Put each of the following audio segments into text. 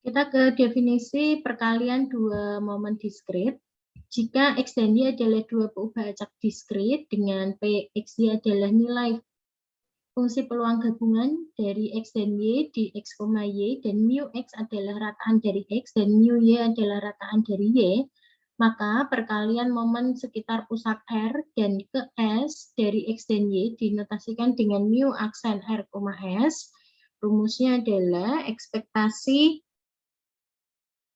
Kita ke definisi perkalian dua momen diskrit. Jika X dan Y adalah dua peubah acak diskrit dengan P, X, Y adalah nilai fungsi peluang gabungan dari X dan Y di X, Y, dan mu X adalah rataan dari X dan mu Y adalah rataan dari Y, maka perkalian momen sekitar pusat R dan ke S dari X dan Y dinotasikan dengan mu aksen R, S. Rumusnya adalah ekspektasi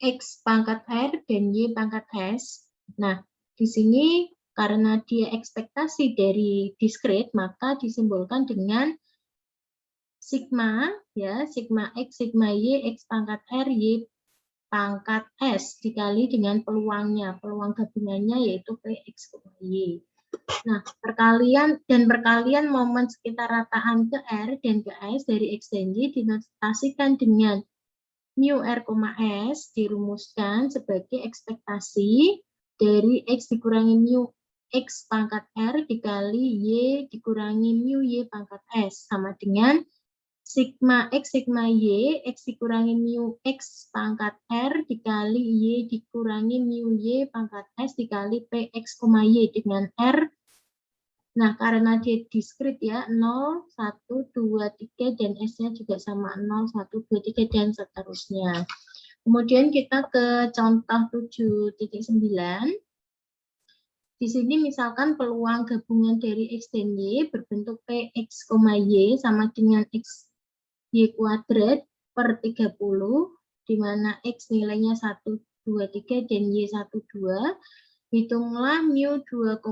X pangkat R dan Y pangkat S. Nah, di sini karena dia ekspektasi dari diskrit, maka disimbolkan dengan sigma, ya, sigma X, sigma Y, X pangkat R, Y pangkat S, dikali dengan peluangnya, peluang gabungannya yaitu PX, Y. Nah, perkalian momen sekitar rataan ke R dan ke S dari X dan Y dinotasikan dengan mu R, S dirumuskan sebagai ekspektasi dari X dikurangi mu X pangkat R dikali Y dikurangi mu Y pangkat S sama dengan sigma X, sigma Y, X dikurangi mu X pangkat R dikali Y dikurangi mu Y pangkat S dikali PX, Y dengan R. Nah, karena dia diskrit ya, 0, 1, 2, 3, dan S-nya juga sama 0, 1, 2, 3, dan seterusnya. Kemudian kita ke contoh 7.9. Di sini misalkan peluang gabungan dari X dan Y berbentuk PX, Y sama dengan X Y kuadrat per 30, di mana X nilainya 1, 2, 3, dan Y 1, 2. Hitunglah mu 2,2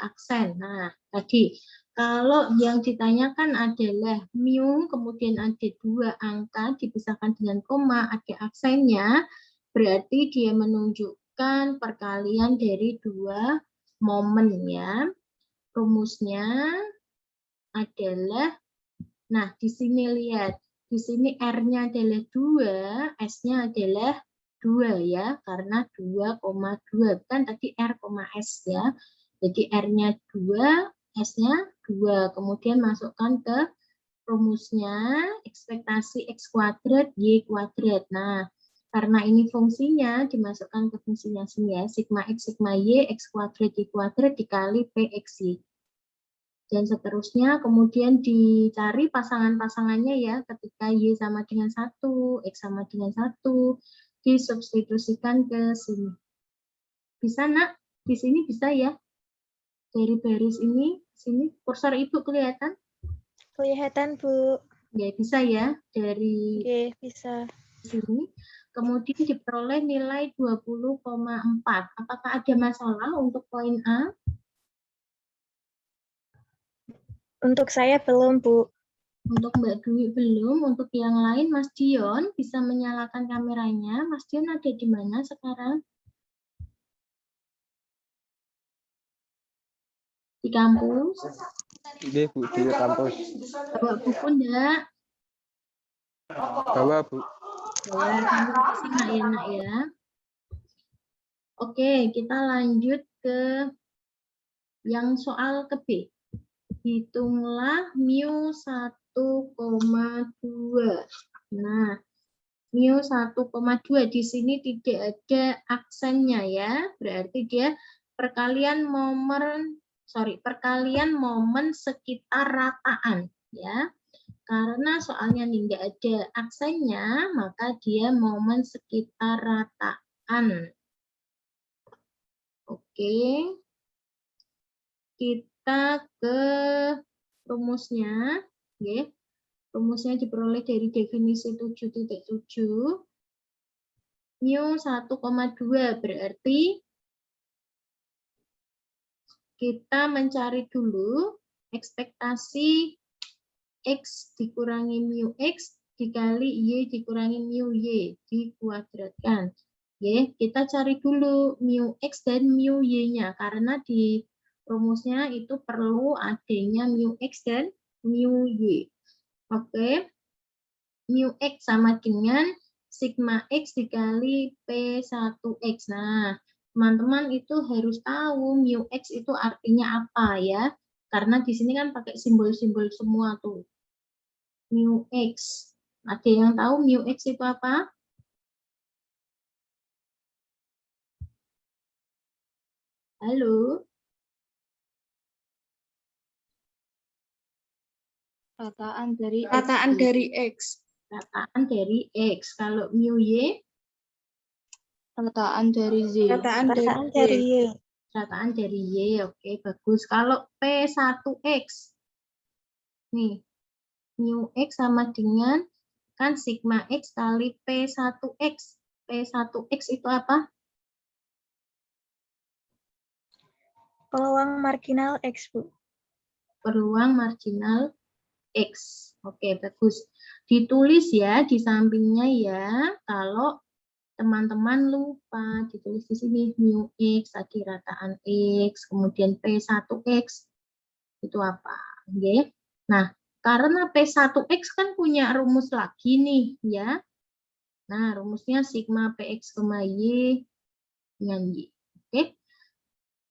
aksen. Nah, tadi kalau yang ditanyakan adalah mu, kemudian ada dua angka dipisahkan dengan koma, ada aksennya, berarti dia menunjukkan perkalian dari dua momen ya. Rumusnya adalah, nah di sini lihat, di sini R-nya adalah 2, S-nya adalah 2 ya, karena 2,2 kan tadi R, S ya. Jadi R-nya 2, S-nya 2. Kemudian masukkan ke rumusnya ekspektasi X kuadrat Y kuadrat. Nah, karena ini fungsinya dimasukkan ke fungsinya sini ya, sigma X, sigma Y, X kuadrat Y kuadrat dikali PXY. Dan seterusnya kemudian dicari pasangan-pasangannya ya, ketika Y sama dengan 1, X sama dengan 1, disubstitusikan ke sini. Bisa nak? Di sini bisa ya? Dari baris ini, sini kursor ibu kelihatan? Kelihatan, Bu. Ya, bisa ya. Dari Oke, bisa. sini. Kemudian diperoleh nilai 20,4. Apakah ada masalah untuk poin A? Untuk saya belum, Bu. Untuk Mbak Dwi belum, untuk yang lain Mas Dion bisa menyalakan kameranya. Mas Dion ada di mana sekarang? Di kampus? Iya, Bu, di kampus. Bawa buku enggak? Bawa, Bu. Bawa, nanti simak ya nak ya. Oke, kita lanjut ke yang soal ke B. Hitunglah mu 1,2. Nah, mu 1,2 di sini tidak ada aksennya ya. Berarti dia perkalian momen sekitar rataan ya. Karena soalnya nih nggak ada aksennya, maka dia momen sekitar rataan. Oke. Kita ke rumusnya. Oke. Rumusnya diperoleh dari definisi 7.7. Mu 1,2 berarti kita mencari dulu ekspektasi X dikurangi mu X dikali Y dikurangi mu Y dikuadratkan. Oke, kita cari dulu mu X dan mu Y-nya karena di rumusnya itu perlu adanya mu X dan mu Y. Oke, mu X sama dengan sigma X dikali P1X. Nah, teman-teman itu harus tahu mu X itu artinya apa ya. Karena di sini kan pakai simbol-simbol semua tuh. Mu X. Ada yang tahu mu X itu apa? Halo? Rataan dari X. Rataan dari X. Kalau mu Y? Rataan dari Z. Rataan dari Y. Rataan dari Y. Oke, bagus. Kalau P1X? Nih, mu X sama dengan kan sigma X kali P1X. P1X itu apa? Peluang marginal X, Bu. Peluang marginal X. Oke, bagus. Ditulis ya di sampingnya ya. Kalau teman-teman lupa, ditulis di sini mu X, tadi rataan X, kemudian P1X. Itu apa? Oke. Nah, karena P1X kan punya rumus lagi nih ya. Nah, rumusnya sigma PX, Y dengan Y. Oke.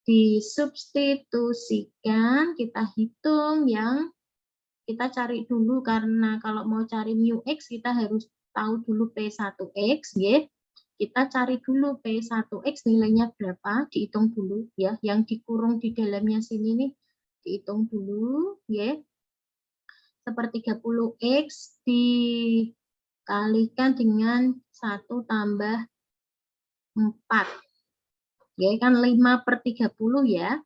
Disubstitusikan, kita hitung yang kita cari dulu, karena kalau mau cari mu X kita harus tahu dulu P1X ya. Kita cari dulu P1X nilainya berapa, dihitung dulu ya. Yang dikurung di dalamnya sini nih dihitung dulu ya. Sepertiga 30X dikalikan dengan 1 tambah 4. Ya kan 5/30 ya.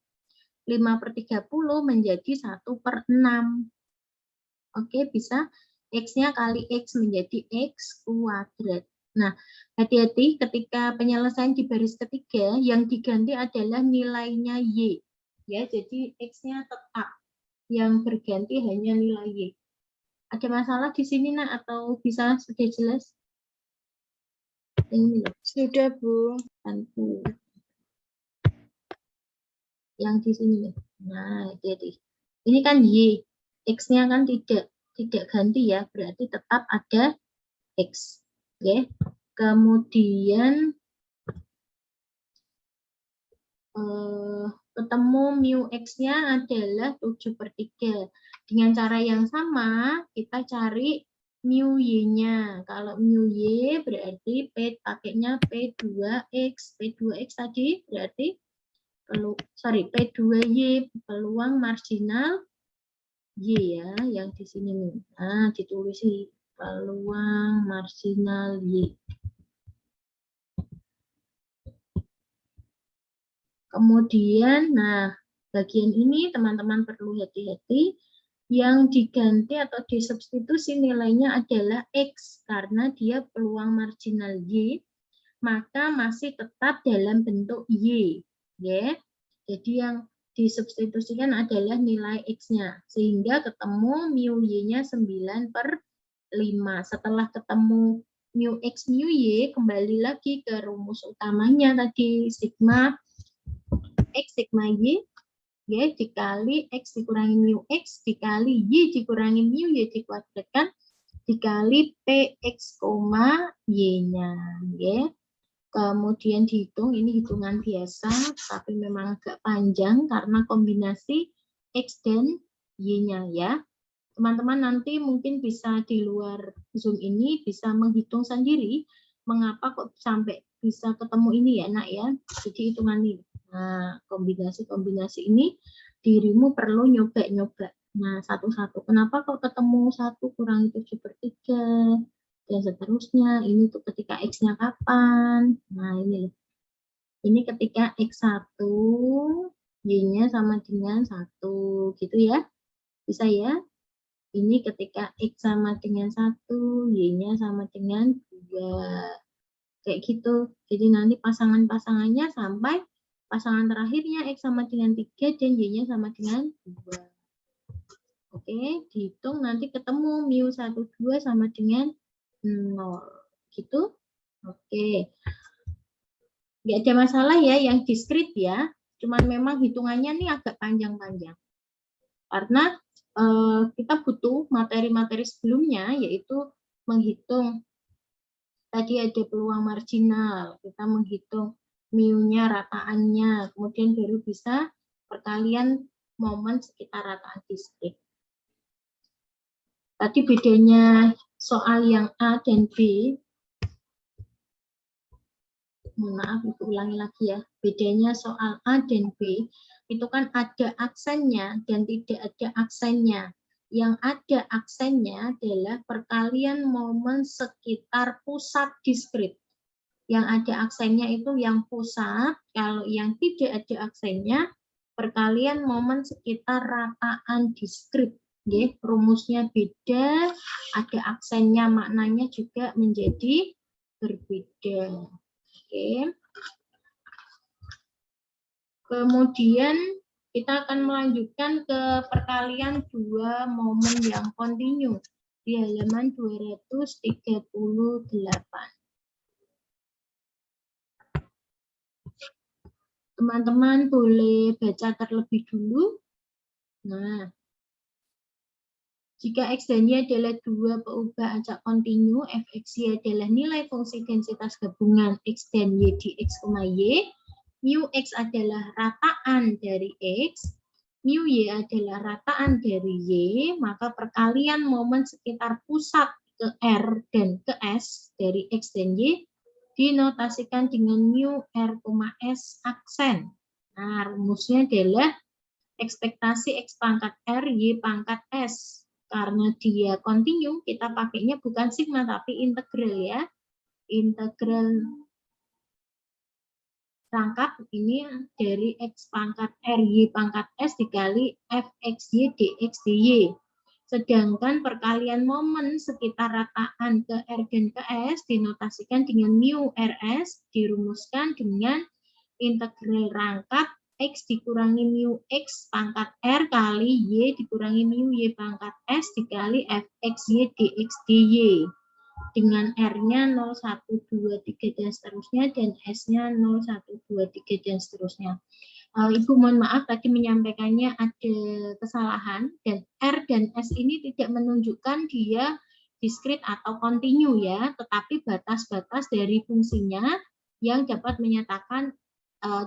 5/30 menjadi 1/6. Oke, bisa X-nya kali X menjadi X kuadrat. Nah, hati-hati ketika penyelesaian di baris ketiga, yang diganti adalah nilainya Y. Ya, jadi X-nya tetap. Yang berganti hanya nilai Y. Ada masalah di sini, nak, atau bisa sudah jelas? Ini loh. Sudah, Bu. Bantu. Yang di sini nih. Nah, jadi ini kan Y. X-nya kan tidak ganti ya, berarti tetap ada X. Oke. Kemudian ketemu mu X-nya adalah 7/3. Dengan cara yang sama, kita cari mu Y-nya. Kalau mu Y berarti pakainya P2X. P2X tadi berarti P2Y, peluang marginal Y ya, yang di sini nih. Nah, ditulis sih peluang marginal Y. Kemudian, nah, bagian ini teman-teman perlu hati-hati. Yang diganti atau disubstitusi nilainya adalah X, karena dia peluang marginal Y, maka masih tetap dalam bentuk Y. Ya. Jadi yang disubstitusikan adalah nilai X-nya, sehingga ketemu mu Y-nya 9/5. Setelah ketemu mu X, mu Y, kembali lagi ke rumus utamanya tadi, sigma X, sigma Y, ya, dikali X dikurangi mu X, dikali Y dikurangi mu Y dikuadratkan, dikali PX, Y-nya. Ya. Kemudian dihitung, ini hitungan biasa, tapi memang agak panjang karena kombinasi X dan Y-nya ya. Teman-teman nanti mungkin bisa di luar Zoom ini bisa menghitung sendiri mengapa kok sampai bisa ketemu ini ya, nak ya. Jadi hitungan ini. Nah, kombinasi-kombinasi ini dirimu perlu nyoba-nyoba. Nah, satu-satu. Kenapa kok ketemu 1 kurangi 7/3? Dan seterusnya, ini tuh ketika X-nya kapan. Nah, ini ketika X1, Y-nya sama dengan 1, gitu ya. Bisa ya? Ini ketika X sama dengan 1, Y-nya sama dengan 2. Kayak gitu. Jadi nanti pasangan-pasangannya sampai pasangan terakhirnya X sama dengan 3 dan Y-nya sama dengan 2. Oke, dihitung nanti ketemu mu 12 sama dengan 0. Gitu. Oke. Nggak ada masalah ya yang diskrit ya. Cuman memang hitungannya nih agak panjang-panjang. Karena kita butuh materi-materi sebelumnya, yaitu menghitung tadi ada peluang marginal, kita menghitung mu-nya, rataannya, kemudian baru bisa perkalian momen sekitar rataan diskrit. Tadi bedanya soal yang A dan B, Mohon maaf, Ibu ulangi lagi ya. Bedanya soal A dan B, itu kan ada aksennya dan tidak ada aksennya. Yang ada aksennya adalah perkalian momen sekitar pusat diskrit. Yang ada aksennya itu yang pusat, kalau yang tidak ada aksennya, perkalian momen sekitar rataan diskrit. Rumusnya beda, ada aksennya, maknanya juga menjadi berbeda. Oke. Kemudian kita akan melanjutkan ke perkalian dua momen yang kontinu di halaman 238. Teman-teman boleh baca terlebih dulu. Nah, jika X dan Y adalah dua peubah acak kontinu, Fx adalah nilai fungsi densitas gabungan X dan Y di X, Y, mu X adalah rataan dari X, mu Y adalah rataan dari Y, maka perkalian momen sekitar pusat ke R dan ke S dari X dan Y dinotasikan dengan mu R, S aksen. Nah, rumusnya adalah ekspektasi X pangkat R, Y pangkat S. Karena dia kontinu, kita pakainya bukan sigma, tapi integral ya. Integral rangkap ini dari X pangkat R, Y pangkat S dikali Fxy dx dy. Sedangkan perkalian momen sekitar rataan ke R dan ke S dinotasikan dengan mu Rs, dirumuskan dengan integral rangkap X dikurangi mu X pangkat R kali Y dikurangi mu Y pangkat S dikali Fxy dx dy. Dengan R-nya 0, 1, 2, 3, dan seterusnya, dan S-nya 0, 1, 2, 3, dan seterusnya. Ibu mohon maaf tadi menyampaikannya ada kesalahan, dan R dan S ini tidak menunjukkan dia diskrit atau kontinu ya, tetapi batas-batas dari fungsinya yang dapat menyatakan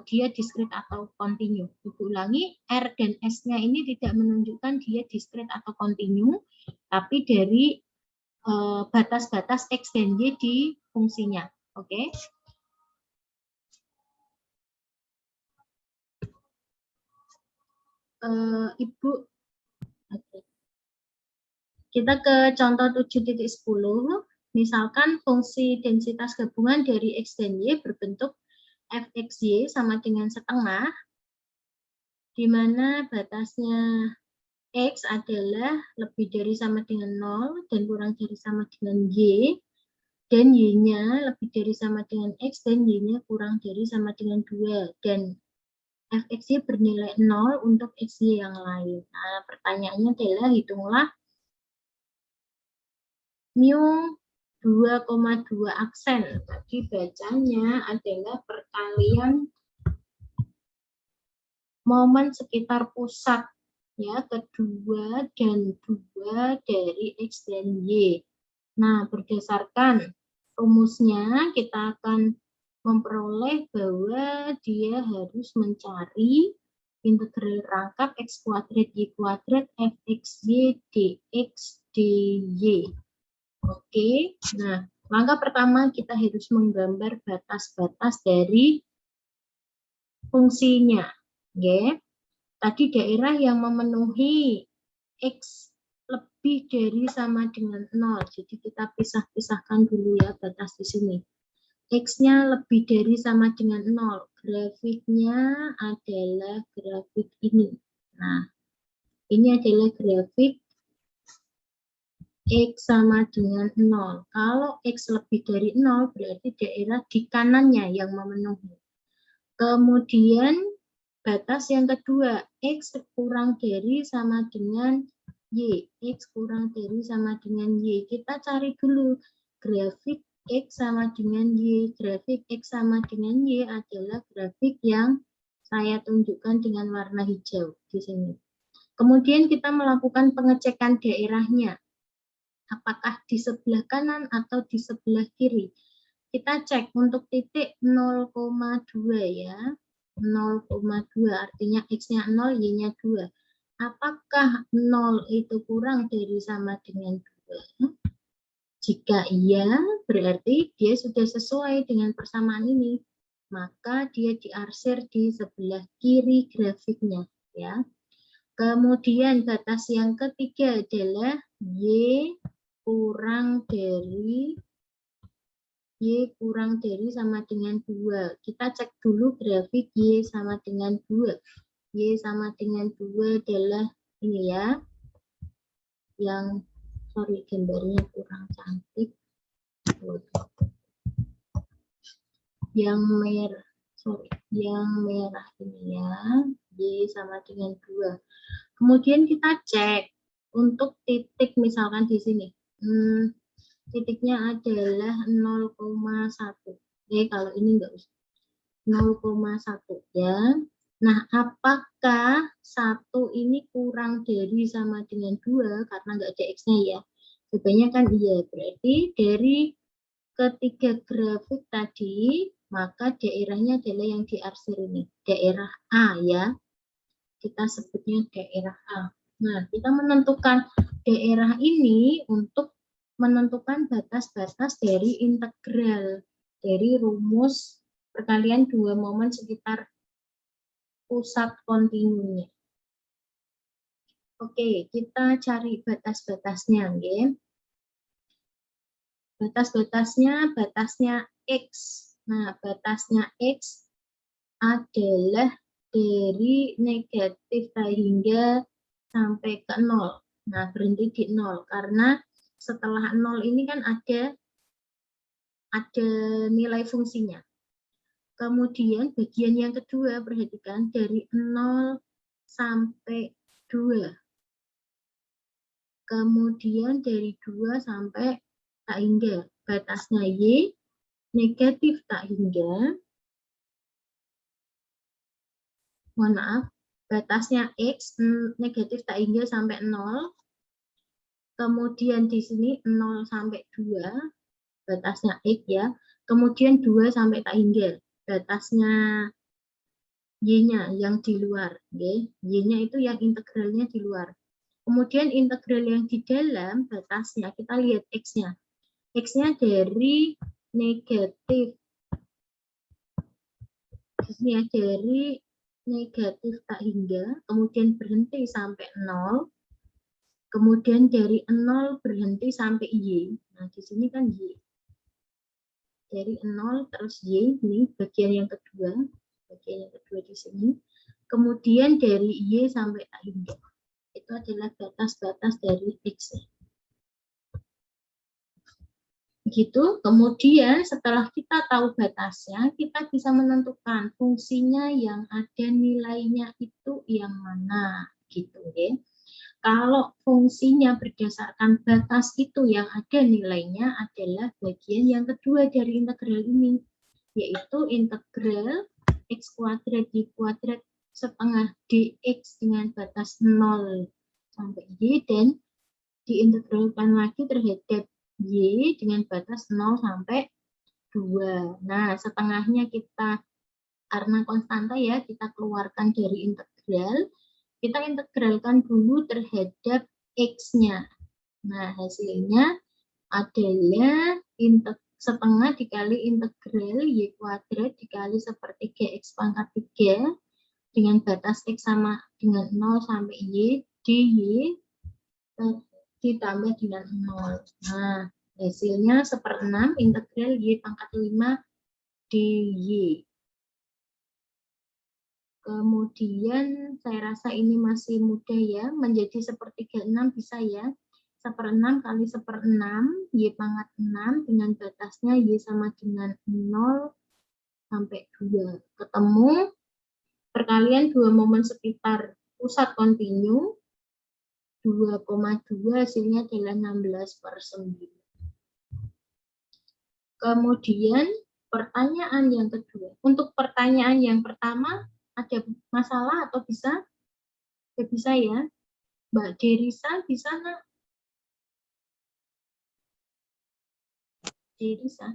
dia diskrit atau kontinu. Ibu ulangi, R dan S-nya ini tidak menunjukkan dia diskrit atau kontinu, tapi dari batas-batas X dan Y di fungsinya. Oke. Ibu, kita ke contoh 7.10. Misalkan fungsi densitas gabungan dari X dan Y berbentuk Fxy sama dengan setengah, di mana batasnya X adalah lebih dari sama dengan 0 dan kurang dari sama dengan Y, dan Y-nya lebih dari sama dengan X dan Y-nya kurang dari sama dengan 2, dan Fxy bernilai 0 untuk Xy yang lain. Nah, pertanyaannya adalah hitunglah mu 2,2 aksen. Tadi bacanya adalah perkalian momen sekitar pusat ya, kedua dan 2 dari X dan Y. Nah, berdasarkan rumusnya kita akan memperoleh bahwa dia harus mencari integral rangkap X kuadrat Y kuadrat Fxy dx dy. Oke, nah langkah pertama kita harus menggambar batas-batas dari fungsinya. Oke. Tadi daerah yang memenuhi X lebih dari sama dengan 0. Jadi kita pisah-pisahkan dulu ya batas di sini. X-nya lebih dari sama dengan 0. Grafiknya adalah grafik ini. Nah, ini adalah grafik X sama dengan 0. Kalau X lebih dari 0, berarti daerah di kanannya yang memenuhi. Kemudian, batas yang kedua, X kurang dari sama dengan Y. X kurang dari sama dengan Y. Kita cari dulu grafik X sama dengan Y. Grafik X sama dengan Y adalah grafik yang saya tunjukkan dengan warna hijau di sini. Kemudian kita melakukan pengecekan daerahnya. Apakah di sebelah kanan atau di sebelah kiri. Kita cek untuk titik 0,2 ya. 0,2 artinya X-nya 0, Y-nya 2. Apakah 0 itu kurang dari sama dengan 2? Jika iya, berarti dia sudah sesuai dengan persamaan ini. maka dia diarsir di sebelah kiri grafiknya, ya. Kemudian batas yang ketiga adalah Y kurang dari sama dengan 2. Kita cek dulu grafik Y sama dengan 2. Y sama dengan 2 adalah ini ya. Yang, sorry gambarnya kurang cantik. Yang merah, yang merah ini ya. Y sama dengan 2. Kemudian kita cek untuk titik misalkan di sini. Titiknya adalah 0,1. Kalau ini enggak usah. 0,1 ya. Nah, apakah 1 ini kurang dari sama dengan 2 karena enggak ada X-nya ya? Jawabannya kan iya. Berarti dari ketiga grafik tadi, maka daerahnya adalah yang diarsir ini. Daerah A ya. Kita sebutnya daerah A. Nah, kita menentukan daerah ini untuk menentukan batas-batas dari integral dari rumus perkalian 2 momen sekitar pusat kontinunya. Oke, kita cari batas-batasnya, oke. Batasnya X. Nah, batasnya X adalah dari negatif hingga sampai ke 0. Nah, berhenti di 0 karena setelah 0 ini kan ada nilai fungsinya. Kemudian bagian yang kedua, perhatikan dari 0 sampai 2. Kemudian dari 2 sampai tak hingga. Batasnya Y, negatif tak hingga. Mohon maaf, batasnya X, negatif tak hingga sampai 0. Kemudian di sini 0 sampai 2, batasnya X ya. Kemudian 2 sampai tak hingga, batasnya Y-nya yang di luar. Okay? Y-nya itu yang integralnya di luar. Kemudian integral yang di dalam batasnya, kita lihat X-nya. X-nya dari negatif. Di sini ya, dari negatif tak hingga, kemudian berhenti sampai 0, kemudian dari 0 berhenti sampai Y. Nah, di sini kan Y. Dari 0 terus Y, ini bagian yang kedua di sini. Kemudian dari Y sampai tak hingga. Itu adalah batas-batas dari X. Begitu, kemudian setelah kita tahu batasnya, kita bisa menentukan fungsinya yang ada nilainya itu yang mana, gitu ya. Kalau fungsinya berdasarkan batas itu yang ada nilainya adalah bagian yang kedua dari integral ini, yaitu integral X kuadrat Y kuadrat setengah dx dengan batas 0 sampai Y dan diintegralkan lagi terhadap Y dengan batas 0 sampai 2. Nah, setengahnya kita, karena konstanta ya, kita keluarkan dari integral. Kita integralkan dulu terhadap X-nya. Nah, hasilnya adalah setengah dikali integral Y kuadrat dikali sepertiga X pangkat 3 dengan batas X sama dengan 0 sampai Y dy ditambah dengan 0. Nah, hasilnya 1/6 integral Y pangkat 5 dy. Kemudian saya rasa ini masih mudah ya, menjadi 1/6 bisa ya. 1/6 kali 1/6 Y pangkat 6 dengan batasnya Y sama dengan 0 sampai 2. Ketemu perkalian 2 momen sekitar pusat kontinu. 2,2 hasilnya adalah 16/9. Kemudian pertanyaan yang kedua. Untuk pertanyaan yang pertama, ada masalah atau bisa? Ya, bisa ya. Mbak Derisa bisa nggak? Derisa?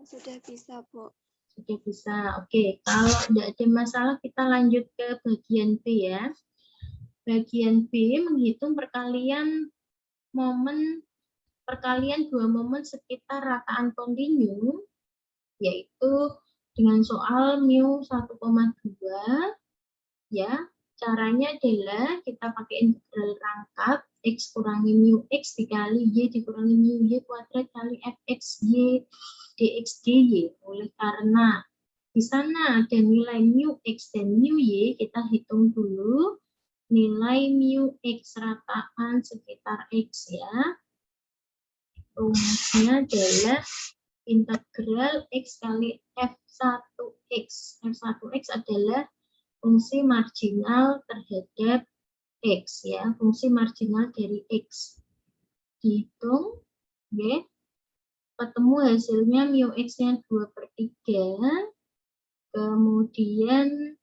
Sudah bisa, Bu. Sudah bisa. Oke, kalau tidak ada masalah kita lanjut ke bagian B ya. Bagian B menghitung perkalian 2 momen sekitar rataan kontinu, yaitu dengan soal mu 1,2 ya. Caranya adalah kita pakai integral rangkap x kurangi mu x dikali y dikurangi mu y kuadrat kali fx y dx dy. Oleh karena di sana ada nilai mu x dan mu y, kita hitung dulu nilai mu x rataan sekitar x ya. Rumusnya adalah integral x kali f1x. F1x adalah fungsi marginal terhadap x ya, fungsi marginal dari x. Dihitung, ya. Ketemu hasilnya mu x-nya 2/3. Kemudian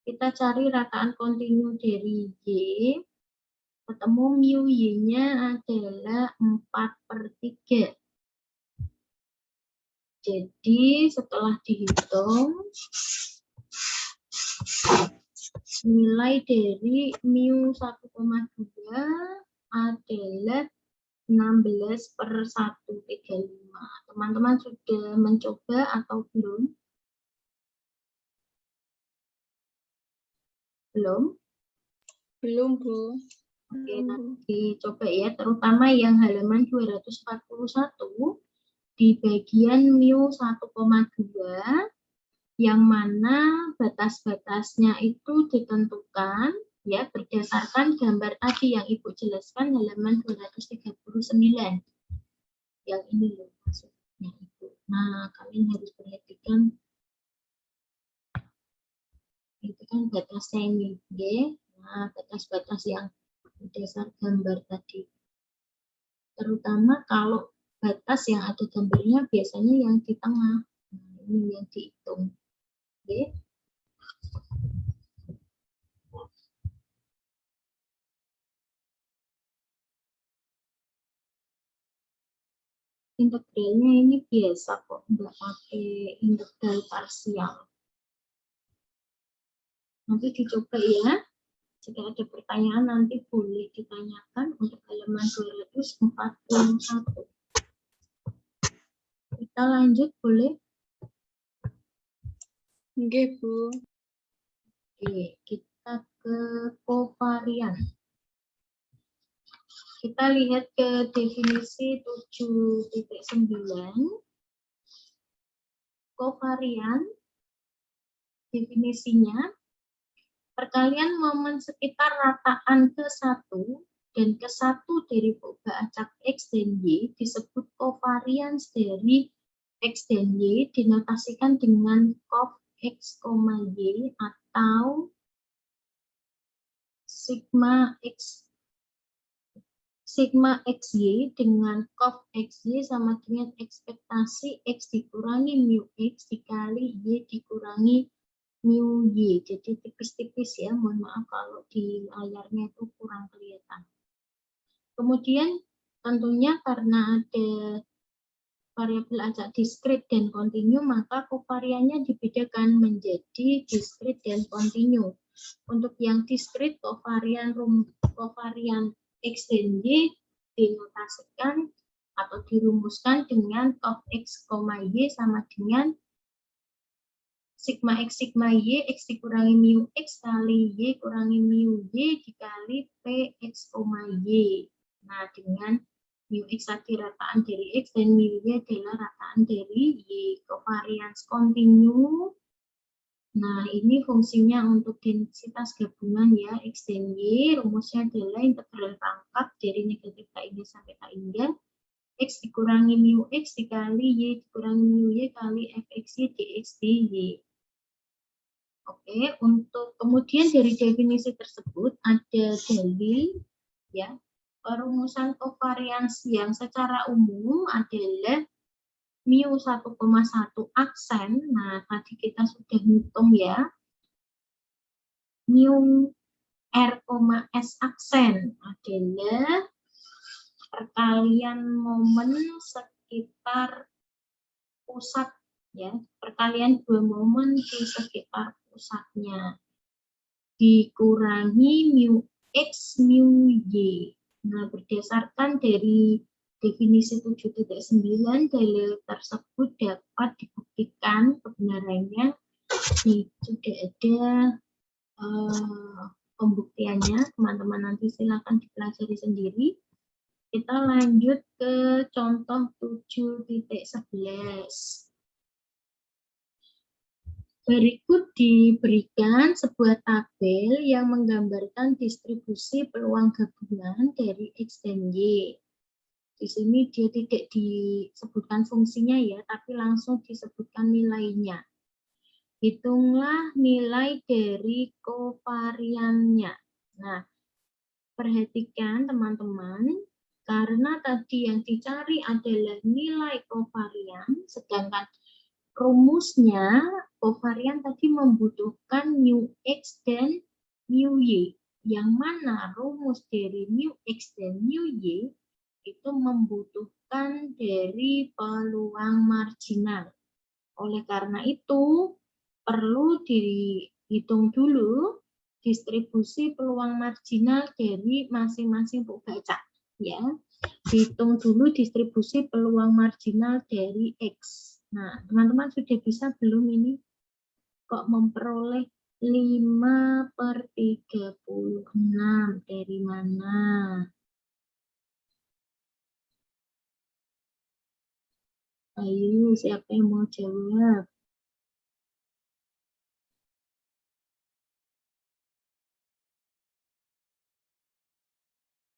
kita cari rataan kontinu dari y. Ketemu mu y-nya adalah 4/3. Jadi setelah dihitung, nilai dari mu 1,2 adalah 16/135. Teman-teman sudah mencoba atau belum? Belum? Belum, Bu. Oke, nanti coba ya, terutama yang halaman 241 di bagian mu 1,2. Yang mana batas-batasnya itu ditentukan ya berdasarkan gambar tadi yang Ibu jelaskan halaman 239. Yang ini loh maksudnya Ibu. Nah, kalian harus perhatikan itu kan batasnya ini, ya. Nah, batas-batas yang berdasar gambar tadi. Terutama kalau batas yang ada gambarnya biasanya yang di tengah. Nah, ini yang dihitung. Oke. Integralnya ini biasa kok, nggak pakai integral parsial. Nanti dicoba ya. Jika ada pertanyaan nanti boleh ditanyakan untuk halaman 241. Kita lanjut boleh? Nggih, Bu. Oke, kita ke kovarian. Kita lihat ke definisi 7.9. Kovarian, definisinya, perkalian momen sekitar rataan ke-1 dan ke-1 dari perubahan acak X dan Y disebut kovarians dari X dan Y, dinotasikan dengan cov X, Y atau sigma XY dengan cov XY sama dengan ekspektasi X dikurangi mu X dikali Y dikurangi mu Y. Jadi tipis-tipis ya, mohon maaf kalau di layarnya itu kurang kelihatan. Kemudian tentunya karena ada variabel acak diskrit dan kontinu, maka kovariannya dibedakan menjadi diskrit dan kontinu. Untuk yang diskrit, kovarian X dan Y dinotasikan atau dirumuskan dengan cov X, Y sama dengan sigma X, sigma Y, X dikurangi mu X kali Y kurangi mu Y dikali P X, Y. Nah, dengan mu X tadi rataan dari X dan mu Y adalah rataan dari Y. Kovarians kontinu. Nah, ini fungsinya untuk densitas gabungan ya, X dan Y. Rumusnya adalah integral rangkap dari negatif K ini sampai K hingga X dikurangi mu X dikali Y dikurangi mu Y kali Fx dx dy. Oke, untuk kemudian dari definisi tersebut ada dalil ya. Perumusan kovarians yang secara umum adalah mu 1,1 aksen. Nah, tadi kita sudah hitung ya. Mu R, S aksen adalah perkalian momen sekitar pusat ya, perkalian dua momen di sekitar pusatnya dikurangi mu X mu Y. Nah, berdasarkan dari definisi 7.9 dalil tersebut dapat dibuktikan kebenarannya sudah ada pembuktiannya. Teman-teman nanti silakan dipelajari sendiri. Kita lanjut ke contoh 7.11. Berikut diberikan sebuah tabel yang menggambarkan distribusi peluang gabungan dari X dan Y. Di sini dia tidak disebutkan fungsinya ya, tapi langsung disebutkan nilainya. Hitunglah nilai dari kovariannya. Nah, perhatikan teman-teman, karena tadi yang dicari adalah nilai kovarian, sedangkan rumusnya kovarian tadi membutuhkan mu X dan mu Y. Yang mana rumus dari mu X dan mu Y itu membutuhkan dari peluang marginal. Oleh karena itu, perlu dihitung dulu distribusi peluang marginal dari masing-masing pembaca. Ya, dihitung dulu distribusi peluang marginal dari X. Nah, teman-teman sudah bisa belum ini? Kok memperoleh 5/36 dari mana? Ayo, siapa yang mau jawab?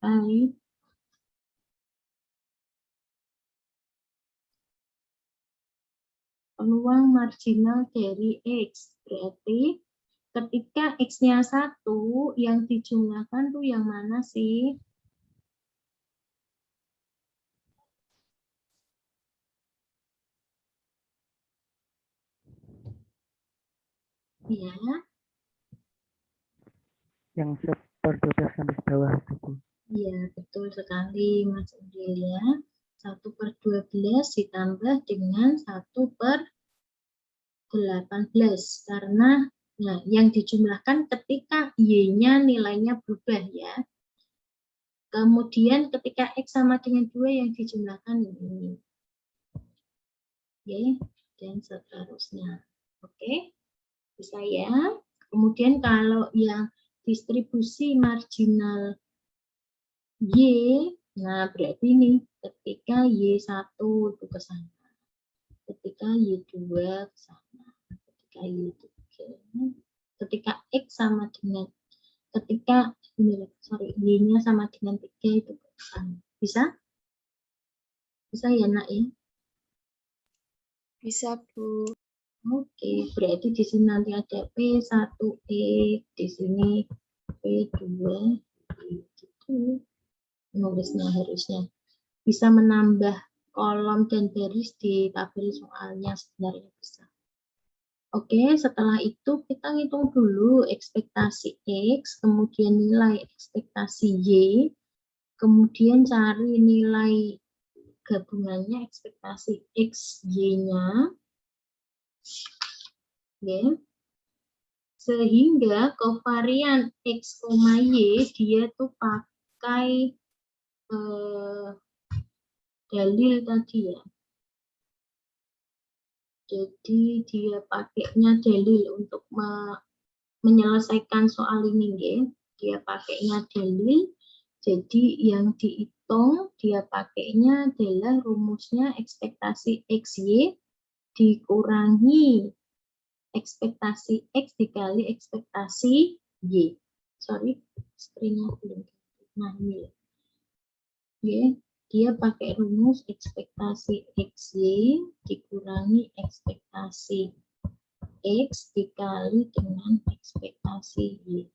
Ayo. Peluang marginal dari X. Berarti ketika X-nya 1, yang dijumlahkan tuh yang mana sih? Ya, Yang 1/12 garis bawah itu, Bu. iya betul sekali Mas Udil ya. 1/12 ditambah dengan 1/18 karena nah, yang dijumlahkan ketika Y-nya nilainya berubah ya. Kemudian ketika X sama dengan 2 yang dijumlahkan ini. Oke, dan seterusnya. Oke, bisa ya. Kemudian kalau yang distribusi marginal Y, nah berarti ini ketika Y1 itu ke sana. Ketika Y2 ke sana. Ketika Y3. Ketika X sama dengan ketika Y-nya sama dengan 3 itu ke sana. Bisa? Bisa ya nak ya? Bisa, Bu. Oke, berarti di sini nanti ada P1E, di sini P2, gitu. Nulisnya harusnya bisa menambah kolom dan baris di tabel soalnya sebenarnya bisa. Oke, setelah itu kita ngitung dulu ekspektasi X, kemudian nilai ekspektasi Y, kemudian cari nilai gabungannya ekspektasi X, Y-nya. Oke. Sehingga kovarian X, Y dia tuh pakai dalil tadi ya. Jadi dia pakainya dalil untuk menyelesaikan soal ini ya. Dia pakainya dalil. Jadi yang dihitung dia pakainya adalah rumusnya ekspektasi XY dikurangi ekspektasi X dikali ekspektasi Y. Sorry, screen-nya belum. Nah, ini. Y, dia pakai rumus ekspektasi XY dikurangi ekspektasi X dikali dengan ekspektasi Y.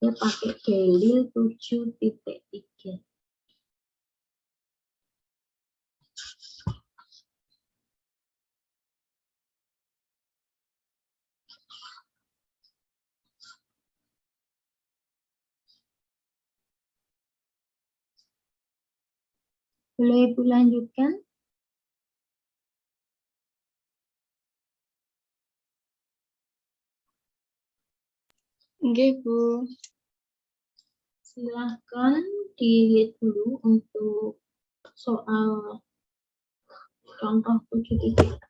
Dia pakai dalil 7.3. Boleh Ibu lanjutkan? Nggih, Bu. Silahkan dilihat dulu untuk soal contoh 7.12,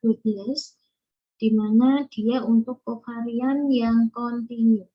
di mana dia untuk kovarian yang kontinu.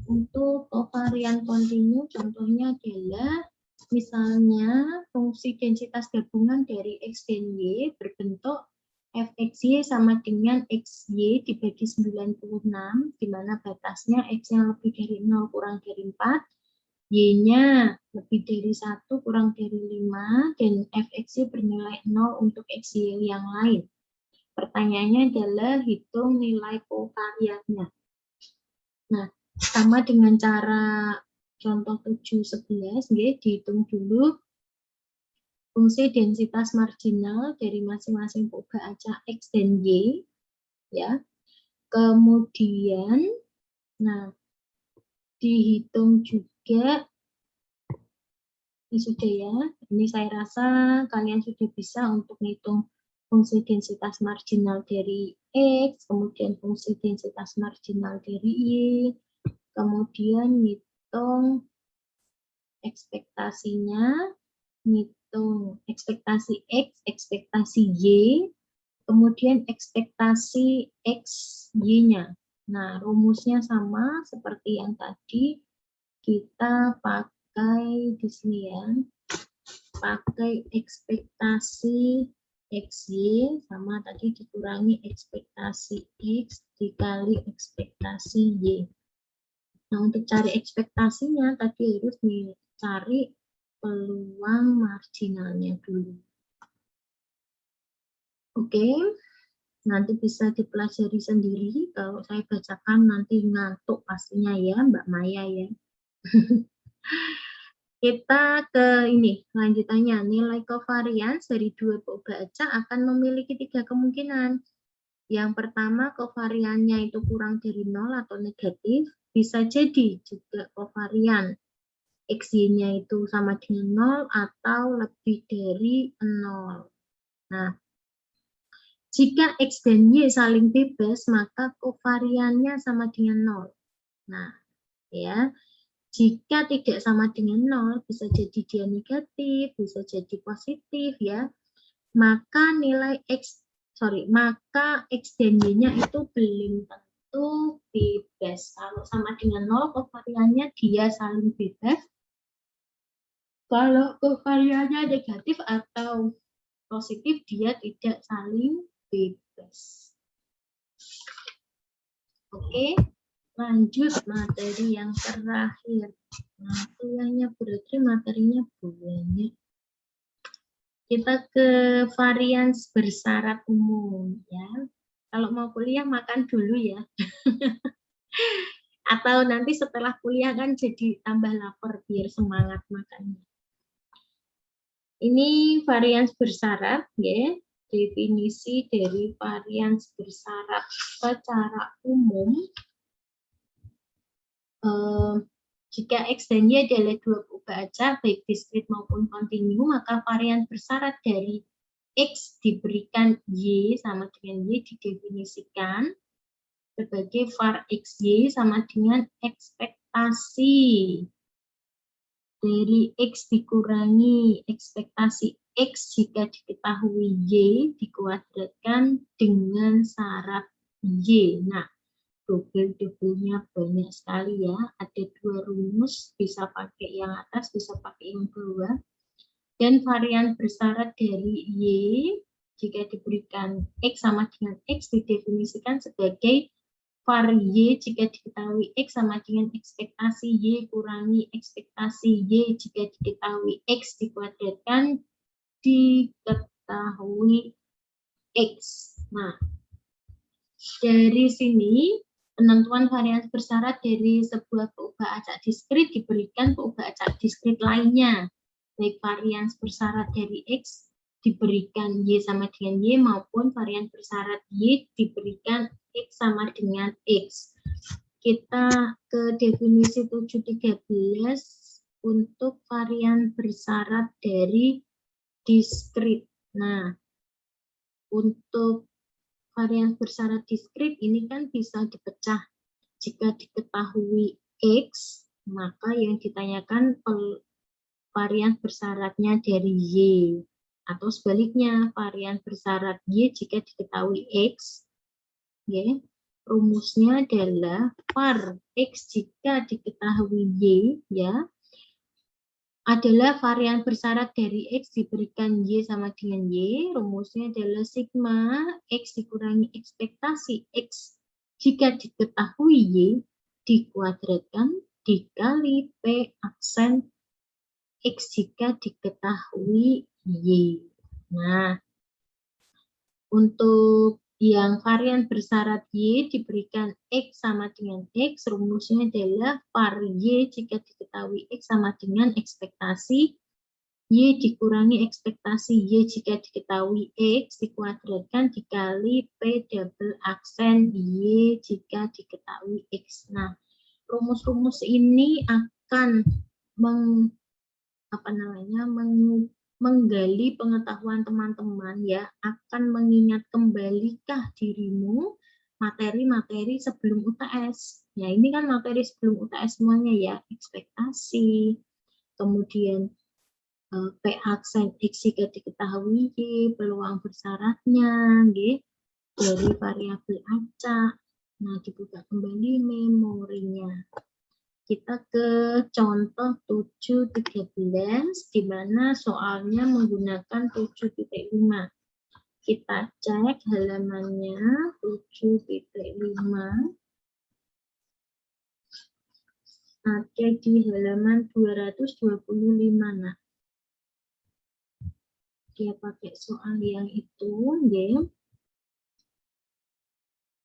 Untuk kovarian kontinu contohnya adalah misalnya fungsi densitas gabungan dari X dan Y berbentuk Fxy sama dengan Xy dibagi 96, di mana batasnya X-nya lebih dari 0 kurang dari 4, Y-nya lebih dari 1 kurang dari 5, dan Fxy bernilai 0 untuk Xy yang lain. Pertanyaannya adalah hitung nilai kovariannya. Nah, sama dengan cara contoh 7.11, dihitung dulu fungsi densitas marginal dari masing-masing purba acak X dan Y, ya. Kemudian, nah, dihitung juga, ini sudah ya, ini saya rasa kalian sudah bisa untuk menghitung fungsi densitas marginal dari X, kemudian fungsi densitas marginal dari Y, kemudian ngitung ekspektasinya, ngitung ekspektasi X, ekspektasi Y, kemudian ekspektasi X, Y-nya. Nah, rumusnya sama seperti yang tadi, kita pakai di sini ya, pakai ekspektasi XY sama tadi dikurangi ekspektasi X dikali ekspektasi Y. Nah, untuk cari ekspektasinya tadi harus dicari peluang marginalnya dulu. Oke, nanti bisa dipelajari sendiri. Kalau saya bacakan nanti ngantuk pastinya ya, Mbak Maya ya. Kita ke ini, lanjutannya. Nilai covariance dari dua purba acak akan memiliki 3 kemungkinan. Yang pertama, covariannya itu kurang dari 0 atau negatif. Bisa jadi juga covarian XY-nya itu sama dengan 0 atau lebih dari 0. Nah, jika X dan Y saling bebas, maka covariannya sama dengan 0. Nah, ya, jika tidak sama dengan 0, bisa jadi dia negatif, bisa jadi positif ya. Maka maka X dan Y-nya itu belum tentu bebas. Kalau sama dengan 0, covariannya dia saling bebas. Kalau covariannya negatif atau positif, dia tidak saling bebas. Oke, lanjut materi yang terakhir. Nah, kuliahnya berarti materinya banyak. Kita ke varians bersyarat umum ya. Kalau mau kuliah makan dulu ya. Atau nanti setelah kuliah kan jadi tambah lapar biar semangat makannya. Ini varians bersyarat ya. Definisi dari varians bersyarat secara umum. Jika X dan Y adalah dua purba acak, baik diskrit maupun kontinu, maka varian bersyarat dari X diberikan Y sama dengan Y didefinisikan sebagai var XY sama dengan ekspektasi dari X dikurangi ekspektasi X jika diketahui Y dikuadratkan dengan syarat Y. Nah, double-doublenya banyak sekali ya. Ada 2 rumus, bisa pakai yang atas, bisa pakai yang bawah. Dan varian bersyarat dari Y, jika diberikan X sama dengan X, didefinisikan sebagai var Y jika diketahui X sama dengan ekspektasi Y kurangi ekspektasi Y jika diketahui X dikuadratkan diketahui X. Nah, dari sini penentuan varians bersyarat dari sebuah purba acak diskrit diberikan purba acak diskrit lainnya. Baik varians bersyarat dari X diberikan Y sama dengan Y maupun varian bersyarat Y diberikan X sama dengan X. Kita ke definisi 7.13 untuk varian bersyarat dari diskrit. Nah, untuk varian bersyarat diskrit ini kan bisa dipecah. Jika diketahui X, maka yang ditanyakan varian bersyaratnya dari Y. Atau sebaliknya, varian bersyarat Y jika diketahui X, ya, rumusnya adalah var X jika diketahui Y, ya, adalah varian bersyarat dari X diberikan Y sama dengan Y, rumusnya adalah sigma X dikurangi ekspektasi X jika diketahui Y dikuadratkan dikali P aksen X jika diketahui Y. Nah, untuk yang varian bersyarat Y diberikan X sama dengan X, rumusnya adalah var Y jika diketahui X sama dengan ekspektasi Y dikurangi ekspektasi Y jika diketahui X dikuadratkan dikali P double aksen Y jika diketahui X. Nah, rumus-rumus ini akan menggali pengetahuan teman-teman, ya, akan mengingat kembalikah dirimu materi-materi sebelum UTS. Ya, ini kan materi sebelum UTS semuanya, ya, ekspektasi, kemudian P aksen X jika diketahui Y, peluang bersyaratnya, dari variabel acak. Nah, dibuka kembali memorinya. Kita ke contoh 7.13, di mana soalnya menggunakan 7.5. Kita cek halamannya 7.5. Ada di halaman 225. Nah, dia pakai soal yang itu, ya.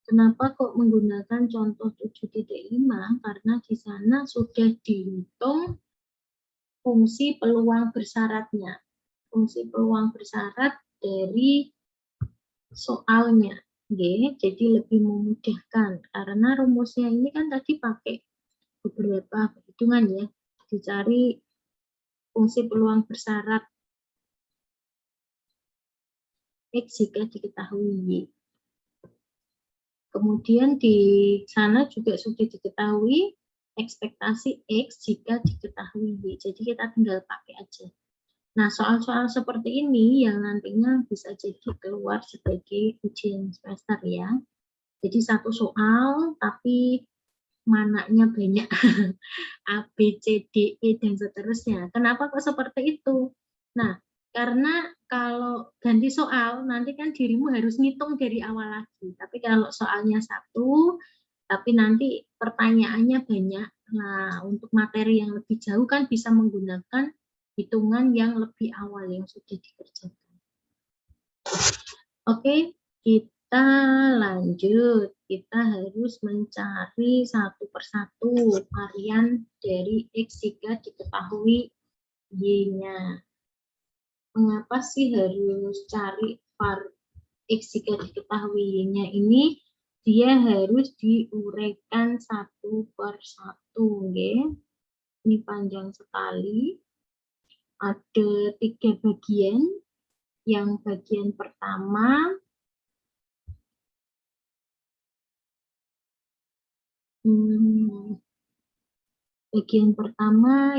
Kenapa kok menggunakan contoh 7.5? Karena di sana sudah dihitung fungsi peluang bersyaratnya. Fungsi peluang bersyarat dari soalnya. Jadi lebih memudahkan. Karena rumusnya ini kan tadi pakai beberapa perhitungan, ya. Dicari fungsi peluang bersyarat X jika diketahui Y. Kemudian di sana juga sudah diketahui ekspektasi X jika diketahui Y. Jadi kita tinggal pakai aja. Nah, soal-soal seperti ini yang nantinya bisa jadi keluar sebagai ujian semester, ya. Jadi satu soal tapi mananya banyak. A, B, C, D, E, dan seterusnya. Kenapa kok seperti itu? Nah, karena kalau ganti soal, nanti kan dirimu harus ngitung dari awal lagi. Tapi kalau soalnya satu, tapi nanti pertanyaannya banyak. Nah, untuk materi yang lebih jauh kan bisa menggunakan hitungan yang lebih awal yang sudah dikerjakan. Oke, kita lanjut. Kita harus mencari satu persatu varian dari X jika diketahui Y-nya. Mengapa sih harus cari var X jika diketahui Y-nya ini? Dia harus diuraikan satu per satu. Ini panjang sekali. Ada 3 bagian. Yang bagian pertama,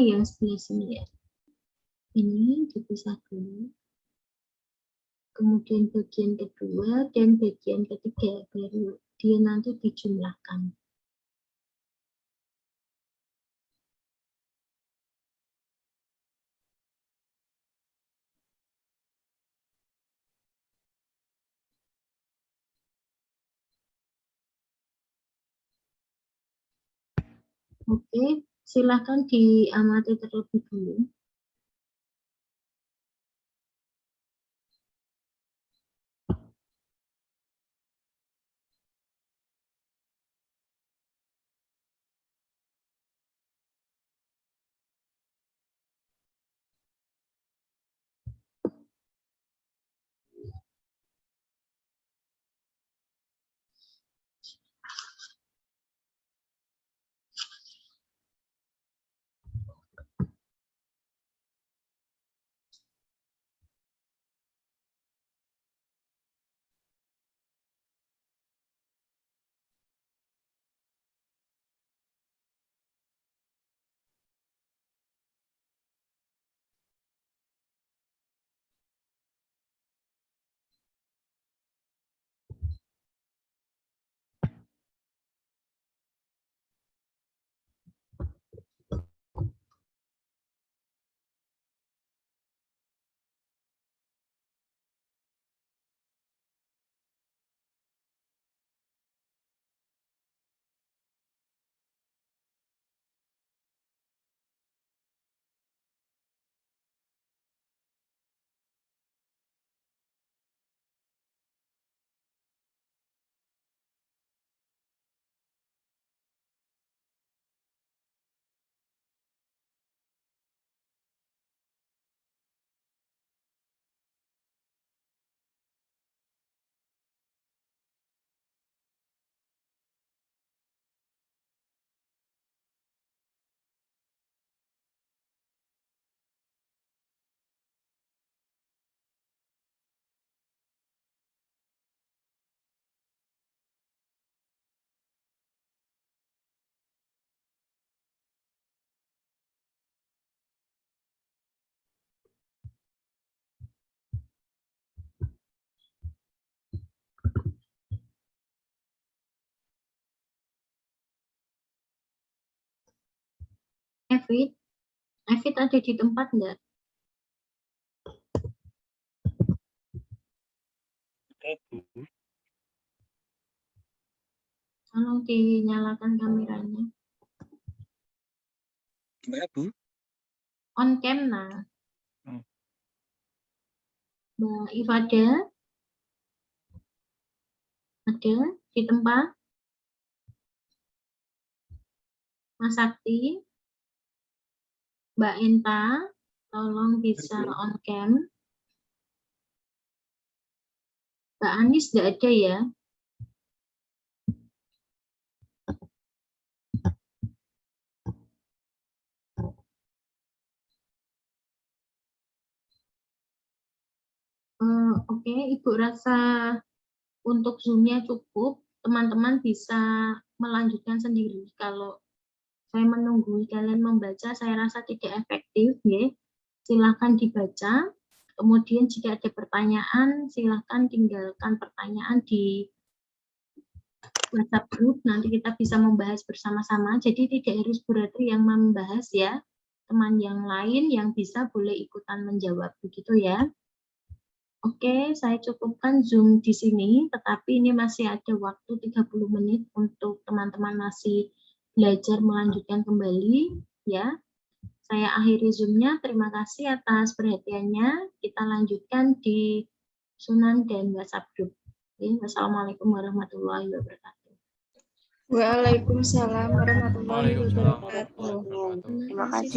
yang sebelah sini, ya. Ini dipisah dulu. Kemudian bagian kedua dan bagian ketiga, baru dia nanti dijumlahkan. Oke, silakan diamati terlebih dulu. Evit ada di tempat enggak? Bu. Tolong dinyalakan kameranya. Gimana, Bu? On cam, nah. Hmm. Mbak Ifada? Ada di tempat? Mas Sakti? Mbak Enta? Tolong bisa on cam. Mbak Anis enggak ada ya? Oke, Ibu rasa untuk Zoom-nya cukup. Teman-teman bisa melanjutkan sendiri. Kalau saya menunggu kalian membaca, saya rasa tidak efektif. Ya. Silakan dibaca. Kemudian jika ada pertanyaan, silakan tinggalkan pertanyaan di WhatsApp group. Nanti kita bisa membahas bersama-sama. Jadi tidak harus Bu Ratri yang membahas ya. Teman yang lain yang bisa boleh ikutan menjawab. Begitu ya. Oke, saya cukupkan Zoom di sini, tetapi ini masih ada waktu 30 menit untuk teman-teman masih belajar melanjutkan kembali, ya. Saya akhiri Zoom-nya, terima kasih atas perhatiannya. Kita lanjutkan di Sunan dan WhatsApp Group. Wassalamualaikum warahmatullahi wabarakatuh. Waalaikumsalam warahmatullahi wabarakatuh. Terima kasih.